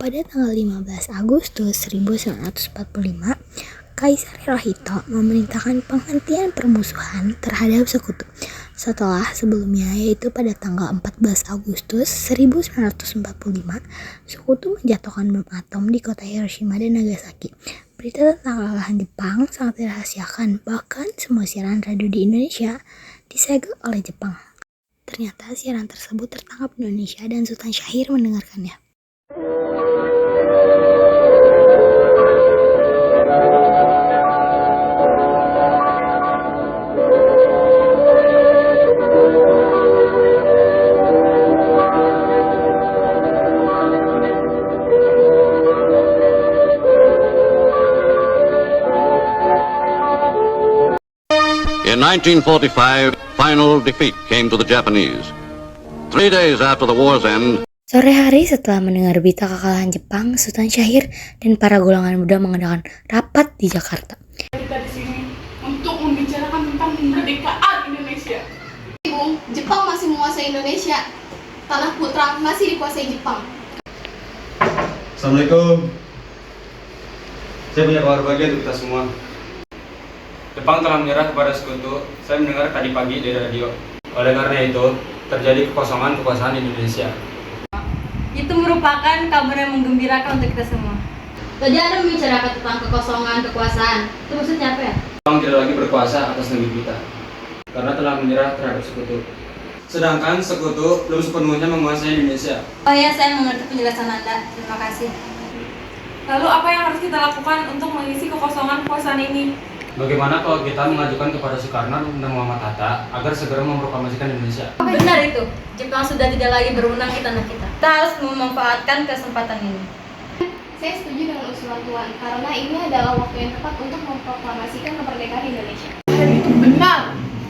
Pada tanggal 15 Agustus 1945, Kaisar Hirohito memerintahkan penghentian permusuhan terhadap sekutu. Setelah sebelumnya, yaitu pada tanggal 14 Agustus 1945, sekutu menjatuhkan bom atom di kota Hiroshima dan Nagasaki. Berita tentang kekalahan Jepang sangat dirahasiakan, bahkan semua siaran radio di Indonesia disegel oleh Jepang. Ternyata siaran tersebut tertangkap di Indonesia dan Sultan Syahrir mendengarkannya. In 1945, final defeat came to the Japanese. 3 days after the war's end, Sore hari setelah mendengar berita kekalahan Jepang, Sultan Syahrir dan para golongan muda mengadakan rapat di Jakarta. Kita di sini untuk membicarakan tentang kemerdekaan Indonesia. Ibu, Jepang masih menguasai Indonesia. Tanah putra masih dikuasai Jepang. Assalamualaikum. Saya punya kabar bahagia untuk kita semua. Jepang telah menyerah kepada sekutu. Saya mendengar tadi pagi dari radio. Oleh karena itu, terjadi kekosongan kekuasaan Indonesia. Itu merupakan kabar yang menggembirakan untuk kita semua. Tadi Anda membicarakan tentang kekosongan kekuasaan. Itu maksudnya apa ya? Jepang tidak lagi berkuasa atas negeri kita karena telah menyerah terhadap sekutu. Sedangkan sekutu belum sepenuhnya menguasai Indonesia. Oh ya, saya mengerti penjelasan Anda. Terima kasih. Lalu apa yang harus kita lakukan untuk mengisi kekosongan kekuasaan ini? Bagaimana kalau kita mengajukan kepada Soekarno dan Muhammad Hatta agar segera memproklamasikan Indonesia? Benar itu. Jepang sudah tidak lagi berwenang di tanah kita. Kita harus memanfaatkan kesempatan ini. Saya setuju dengan usulan Tuan, karena ini adalah waktu yang tepat untuk memproklamasikan kemerdekaan Indonesia. Dan itu benar.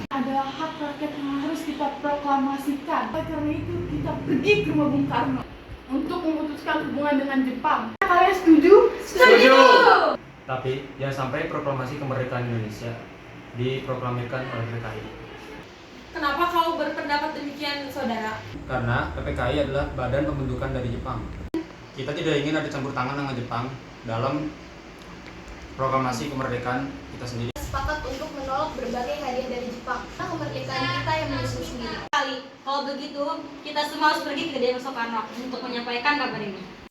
Adalah hak rakyat yang harus kita proklamasikan. Karena itu kita pergi ke rumah Bung Karno untuk memutuskan hubungan dengan Jepang. Kalian setuju? Setuju! Tapi jangan sampai proklamasi kemerdekaan Indonesia diproklamirkan oleh PKI. Kenapa kau berpendapat demikian, saudara? Karena PPKI adalah badan pembentukan dari Jepang. Kita tidak ingin ada campur tangan dengan Jepang dalam proklamasi kemerdekaan kita sendiri. Sepakat untuk menolak berbagai hadiah dari Jepang. Nah, kemerdekaan kita yang menyusul sendiri. Kalau begitu, kita semua harus pergi ke kediaman Soekarno untuk menyampaikan kabar ini.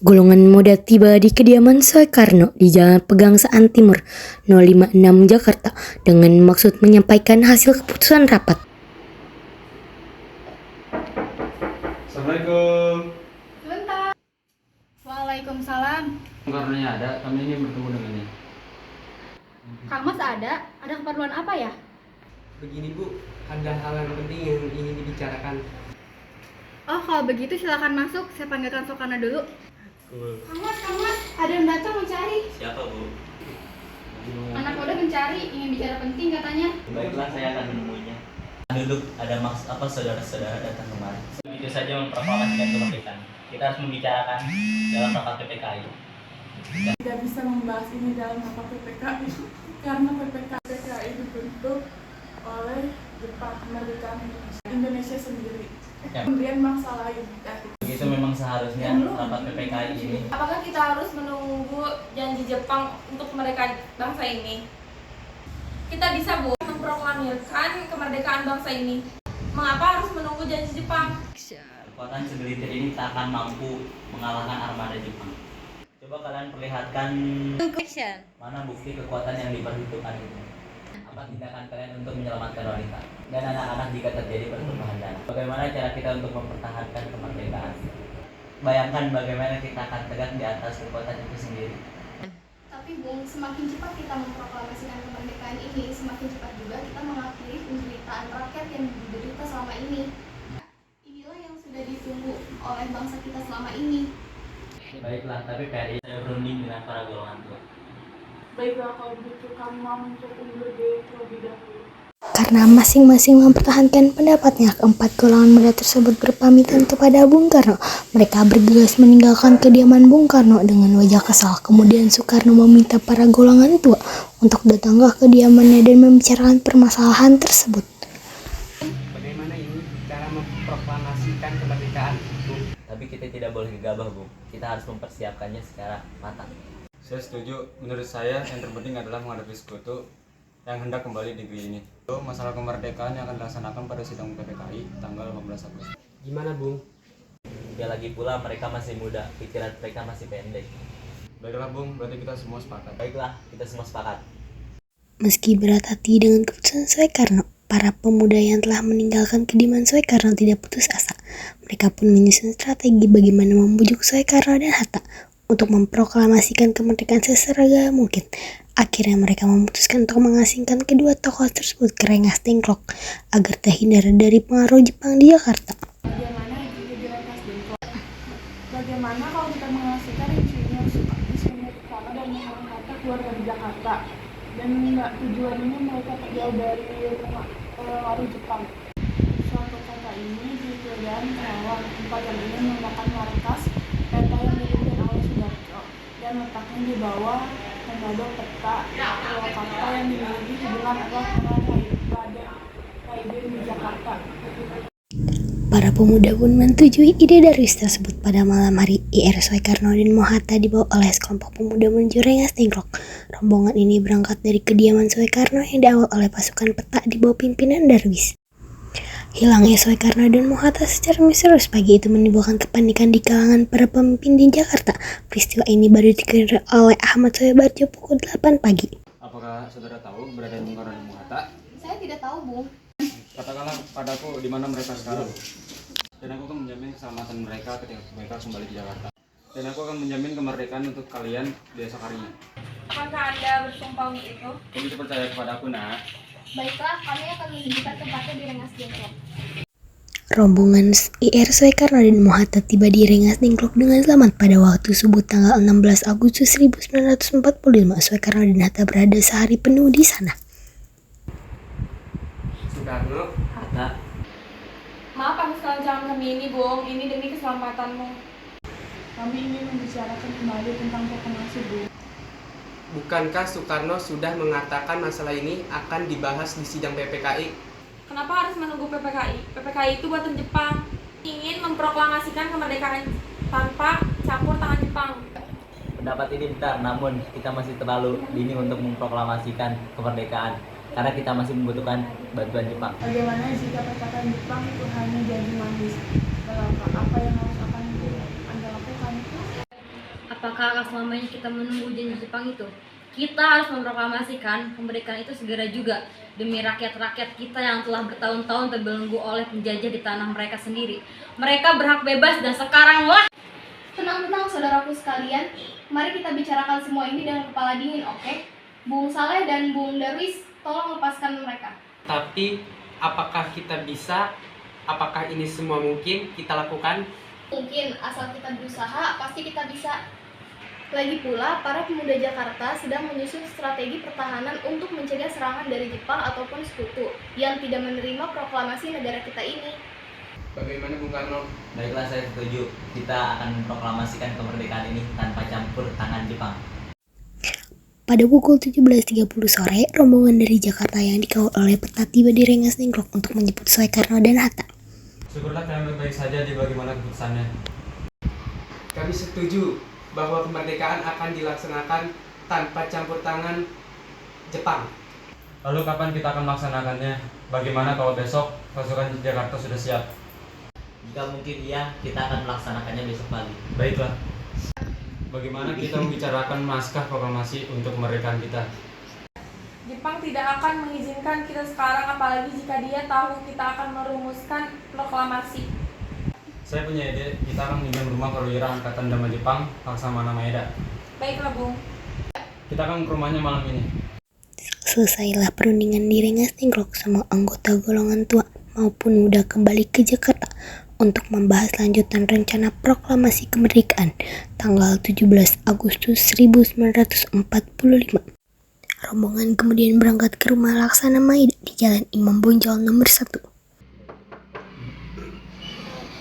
Golongan muda tiba di kediaman Soekarno di Jalan Pegangsaan Timur 056 Jakarta dengan maksud menyampaikan hasil keputusan rapat. Assalamualaikum. Sebentar. Waalaikumsalam. Karenanya ada, kami ingin bertemu dengannya. Kang Mas ada keperluan apa ya? Begini Bu, ada hal yang penting yang ingin dibicarakan. Oh, kalau begitu silakan masuk. Saya panggilkan Soekarno dulu. Kang Mas, ada yang datang mencari. Siapa Bu? Anak muda mencari, ingin bicara penting katanya. Baiklah, saya akan menemuinya. Duduk, ada maksud apa saudara-saudara datang kemari? Begitu saja memproklamasikan kemerdekaan. Kita harus membicarakan dalam rapat PPKI. Tidak bisa membahas ini dalam rapat PPKI karena PPKI dibentuk oleh Jepang, kemerdekaan Indonesia sendiri. Ya. Kemudian bangsa lain. Begitu memang seharusnya rapat PPKI ini. Apakah kita harus menunggu janji Jepang untuk kemerdekaan bangsa ini? Kita bisa memproklamirkan kemerdekaan bangsa ini. Mengapa harus menunggu janji Jepang? Kekuatan segelintir ini tak akan mampu mengalahkan armada Jepang. Coba kalian perlihatkan mana bukti kekuatan yang diperhitungkan itu. Apa tindakan kalian untuk menyelamatkan wanita dan anak-anak jika terjadi pertumpahan darah? Bagaimana cara kita untuk mempertahankan kemerdekaan? Bayangkan bagaimana kita akan tegak di atas kekuatan itu sendiri. Tapi Bung, semakin cepat kita memproklamasikan kemerdekaan ini, semakin cepat juga kita mengakhiri penderitaan rakyat yang diderita selama ini. Inilah yang sudah ditunggu oleh bangsa kita selama ini. Baiklah, tapi PRI saya berunding dengan para golongan tua. Baiklah kalau begitu kami mau mencari undur diri terlebih dahulu. Karena masing-masing mempertahankan pendapatnya, keempat golongan muda tersebut berpamitan kepada Bung Karno. Mereka bergegas meninggalkan kediaman Bung Karno dengan wajah kesal. Kemudian Soekarno meminta para golongan tua untuk datang ke kediamannya dan membicarakan permasalahan tersebut. Bagaimana ini cara memproklamasikan kemerdekaan, Bung? Tapi kita tidak boleh gegabah, Bung. Kita harus mempersiapkannya secara matang. Saya setuju. Menurut saya yang terpenting adalah menghadapi sekutu yang hendak kembali di negeri ini. Itu masalah kemerdekaan yang akan dilaksanakan pada sidang PPKI tanggal 15 Agustus. Gimana, Bung? Ya lagi pula mereka masih muda, pikiran mereka masih pendek. Baiklah Bung, berarti kita semua sepakat. Baiklah, kita semua sepakat. Meski berat hati dengan keputusan Soekarno, para pemuda yang telah meninggalkan kediaman Soekarno tidak putus asa. Mereka pun menyusun strategi bagaimana membujuk Soekarno dan Hatta untuk memproklamasikan kemerdekaan sesegera mungkin. Akhirnya mereka memutuskan untuk mengasingkan kedua tokoh tersebut ke Rengas Dengklok agar terhindar dari pengaruh Jepang di Jakarta. Bagaimana jika di Rengas Dengklok? Bagaimana kalau kita mengasihkan insinyur Soekarno dan Soekarno Hatta keluar dari Jakarta? Dan tujuannya mereka jauh dari pengaruh Jepang. Suatu kota ini di dan Kerawang, tempat yang ini merupakan markas peta yang dipimpin oleh Soeharto dan letaknya di bawah mengadop peta Jakarta yang dimiliki hubungan erat dengan Raiden di Jakarta. Para pemuda pun menyetujui ide Darwis tersebut. Pada malam hari, IR Soekarno dan Mohatta dibawa oleh sekelompok pemuda menuju Rengas Dengklok. Rombongan ini berangkat dari kediaman Soekarno yang diawal oleh pasukan peta di bawah pimpinan Darwis. Hilangnya Soekarno dan Mohatta secara misterius pagi itu menimbulkan kepanikan di kalangan para pemimpin di Jakarta. Peristiwa ini baru diketahui oleh Ahmad Soebarjo pukul 8 pagi. Apakah saudara tahu keberadaan Bung Karno dan Bung Hatta? Saya tidak tahu, Bung. Katakanlah padaku di mana mereka sekarang. Dan aku akan menjamin keselamatan mereka ketika mereka kembali di Jakarta. Dan aku akan menjamin kemerdekaan untuk kalian di esok harinya. Apakah Anda bersumpah untuk itu? Kamu percaya kepadaku, nak? Baiklah, kami akan menunjukkan tempatnya di Rengas Dengklok. Rombongan IR Soekarno dan Mohatta tiba di Rengas Dengklok dengan selamat pada waktu subuh tanggal 16 Agustus 1945. Soekarno dan Hatta berada sehari penuh di sana. Soekarno, Hatta, Maaf atas kelancaran kami ini, Bung. Ini demi keselamatanmu. Kami ingin membicarakan kembali tentang proklamasi, Bu. bukankah Soekarno sudah mengatakan masalah ini akan dibahas di sidang PPKI? Kenapa harus menunggu PPKI? PPKI itu buatan Jepang. Ingin memproklamasikan kemerdekaan tanpa campur tangan Jepang. pendapat ini benar, namun kita masih terlalu dini untuk memproklamasikan kemerdekaan karena kita masih membutuhkan bantuan Jepang. Bagaimana jika perkataan Jepang itu hanya janji manis? Apa yang harus Anda lakukan? Apakah selamanya kita menunggu janji Jepang itu? Kita harus memproklamasikan kemerdekaan itu segera juga demi rakyat-rakyat kita yang telah bertahun-tahun terbelenggu oleh penjajah di tanah mereka sendiri. Mereka berhak bebas dan sekaranglah. Tenang-tenang saudaraku sekalian, mari kita bicarakan semua ini dengan kepala dingin, oke? Bung Saleh dan Bung Darwis, tolong lepaskan mereka. Tapi apakah kita bisa? Apakah ini semua mungkin kita lakukan? Mungkin, asal kita berusaha, pasti kita bisa. Lagi pula, para pemuda Jakarta sedang menyusun strategi pertahanan untuk mencegah serangan dari Jepang ataupun sekutu yang tidak menerima proklamasi negara kita ini. Bagaimana Bung Karno? Baiklah, saya setuju. Kita akan memproklamasikan kemerdekaan ini tanpa campur tangan Jepang. Pada pukul 17.30 sore, rombongan dari Jakarta yang dikawal oleh peta tiba di Rengas Dengklok untuk menjemput Soekarno dan Hatta. Syukurlah kalian baik-baik saja di bagaimana keputusannya. Kami setuju bahwa kemerdekaan akan dilaksanakan tanpa campur tangan Jepang. Lalu kapan kita akan melaksanakannya? Bagaimana kalau besok pasukan Jakarta sudah siap? Jika mungkin iya, kita akan melaksanakannya besok pagi. Baiklah. Bagaimana kita membicarakan naskah proklamasi untuk kemerdekaan kita? Jepang tidak akan mengizinkan kita sekarang, apalagi jika dia tahu kita akan merumuskan proklamasi. Saya punya ide, kita akan meminjam rumah perwira Angkatan Dama Jepang, Laksamana Maeda. Baiklah, Bung. Kita akan ke rumahnya malam ini. Selesailah perundingan di Rengas Dengklok, semua anggota golongan tua maupun muda kembali ke Jakarta untuk membahas lanjutan rencana proklamasi kemerdekaan tanggal 17 Agustus 1945. Rombongan kemudian berangkat ke rumah Laksana Maeda di Jalan Imam Bonjol nomor 1.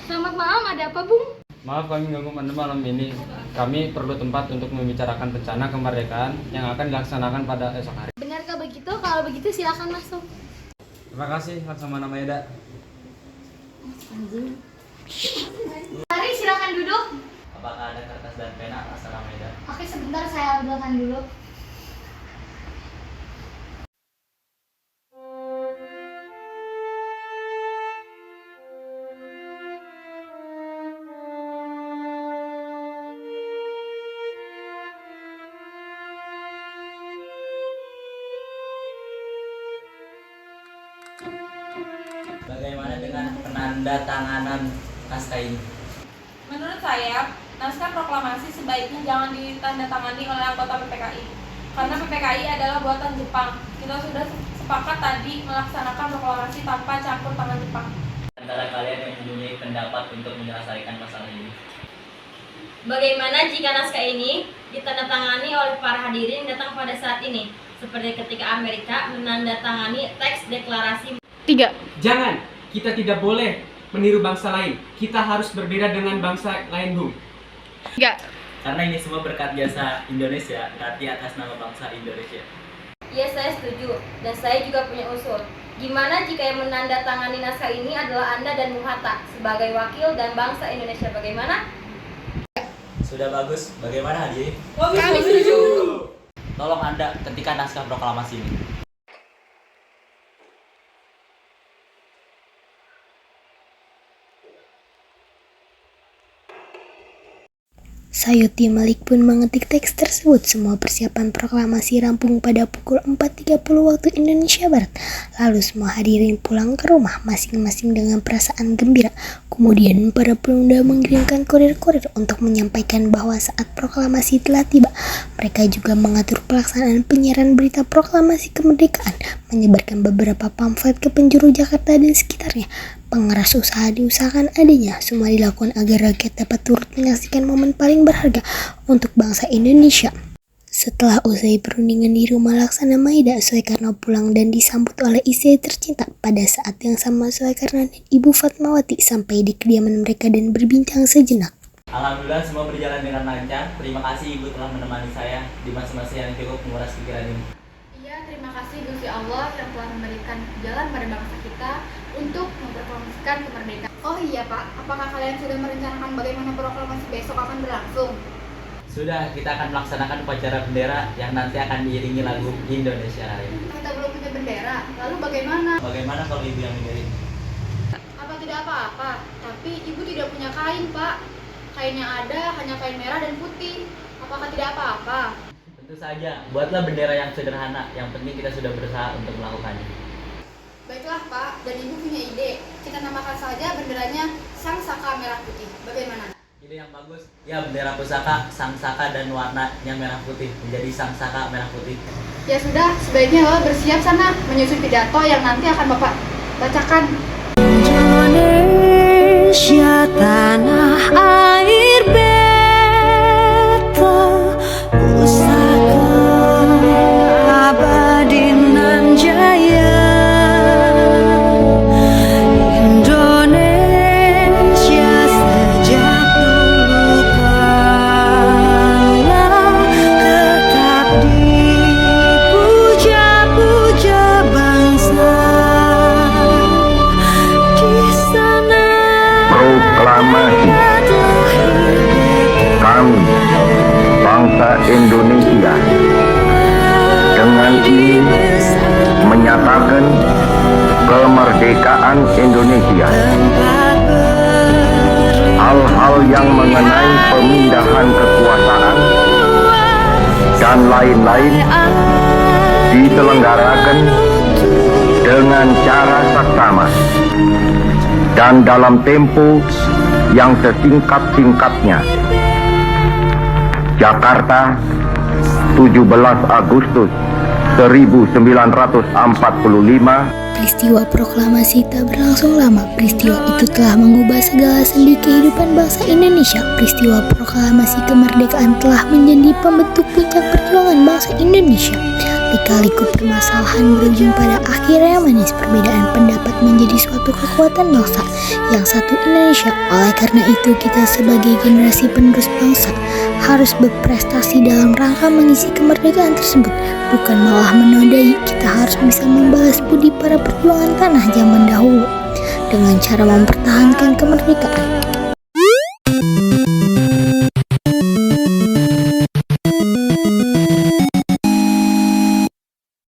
Selamat malam, ada apa, Bung? Maaf kami ganggu Anda malam ini. Kami perlu tempat untuk membicarakan rencana kemerdekaan yang akan dilaksanakan pada esok hari. Benarkah begitu? Kalau begitu silakan masuk. Terima kasih Laksamana Maeda. Mari silakan duduk. Apakah ada kertas dan pena, Laksana Maeda? Oke, sebentar saya ambilkan dulu. Bagaimana dengan penandatanganan naskah ini? Menurut saya, naskah proklamasi sebaiknya jangan ditandatangani oleh anggota PPKI. Karena PPKI adalah buatan Jepang. Kita sudah sepakat tadi melaksanakan proklamasi tanpa campur tangan Jepang. Antara kalian yang mempunyai pendapat untuk menyelesaikan masalah ini. Bagaimana jika naskah ini ditandatangani oleh para hadirin yang datang pada saat ini, seperti ketika Amerika menandatangani teks deklarasi? 3. Jangan, kita tidak boleh meniru bangsa lain. Kita harus berbeda dengan bangsa lain, Bung. 3. Karena ini semua berkat jasa Indonesia, berarti atas nama bangsa Indonesia. Ya, saya setuju. Dan saya juga punya usul. Gimana jika yang menandatangani naskah ini adalah Anda dan Bung Hatta sebagai wakil dan bangsa Indonesia? Bagaimana? Sudah bagus, bagaimana hadirin? Kami setuju. Tolong Anda ketikkan naskah proklamasi ini. Sayuti Malik pun mengetik teks tersebut. Semua persiapan proklamasi rampung pada pukul 4.30 waktu Indonesia Barat. Lalu semua hadirin pulang ke rumah masing-masing dengan perasaan gembira. Kemudian para pemuda mengirimkan kurir-kurir untuk menyampaikan bahwa saat proklamasi telah tiba. Mereka juga mengatur pelaksanaan penyiaran berita proklamasi kemerdekaan, menyebarkan beberapa pamflet ke penjuru Jakarta dan sekitarnya. Pengeras usaha diusahakan adanya, semua dilakukan agar rakyat dapat turut menyaksikan momen paling berharga untuk bangsa Indonesia. Setelah usai perundingan di rumah Laksana Maeda, Soekarno pulang dan disambut oleh istri tercinta. Pada saat yang sama, Soekarno dan Ibu Fatmawati sampai di kediaman mereka dan berbincang sejenak. Alhamdulillah semua berjalan dengan lancar. Terima kasih Ibu telah menemani saya di masa-masa yang cukup menguras pikiran ini. Iya, terima kasih Gusti Allah yang telah memberikan jalan pada bangsa kita untuk memproklamasikan kemerdekaan. Oh iya Pak, apakah kalian sudah merencanakan bagaimana proklamasi besok akan berlangsung? Sudah, kita akan melaksanakan upacara bendera yang nanti akan diiringi lagu Indonesia Raya. Kita belum punya bendera, lalu bagaimana? Bagaimana kalau Ibu yang mengiring? Apa tidak apa-apa, tapi Ibu tidak punya kain Pak. Kain yang ada hanya kain merah dan putih. Apakah tidak apa-apa? Tentu saja, buatlah bendera yang sederhana. Yang penting kita sudah berusaha untuk melakukannya. Baiklah Pak, dan Ibu punya ide. Kita namakan saja benderanya Sang Saka Merah Putih. Bagaimana? Ide yang bagus. Ya, bendera pusaka, sang saka dan warnanya merah putih menjadi sang saka merah putih. Ya sudah, sebaiknya Bapak bersiap sana menyusun pidato yang nanti akan Bapak bacakan. Indonesia tanah air beta, pusaka abadi nan jaya. Indonesia sejak dulu kala tetap dipuja-puja bangsa. Di sana proklamasi menyatakan kemerdekaan Indonesia. Hal-hal yang mengenai pemindahan kekuasaan dan lain-lain diselenggarakan dengan cara saksama dan dalam tempo yang sesingkat-singkatnya. Jakarta, 17 Agustus 1945. Peristiwa proklamasi tak berlangsung lama. Peristiwa itu telah mengubah segala sendi kehidupan bangsa Indonesia. Peristiwa proklamasi kemerdekaan telah menjadi pembentuk puncak perjuangan bangsa Indonesia. Lika-liku permasalahan berujung pada akhirnya manis. Perbedaan pendapat menjadi suatu kekuatan bangsa yang satu Indonesia. Oleh karena itu kita sebagai generasi penerus bangsa harus berprestasi dalam rangka mengisi kemerdekaan tersebut, bukan malah menodai. Kita harus bisa membalas budi para perjuangan tanah zaman dahulu dengan cara mempertahankan kemerdekaan.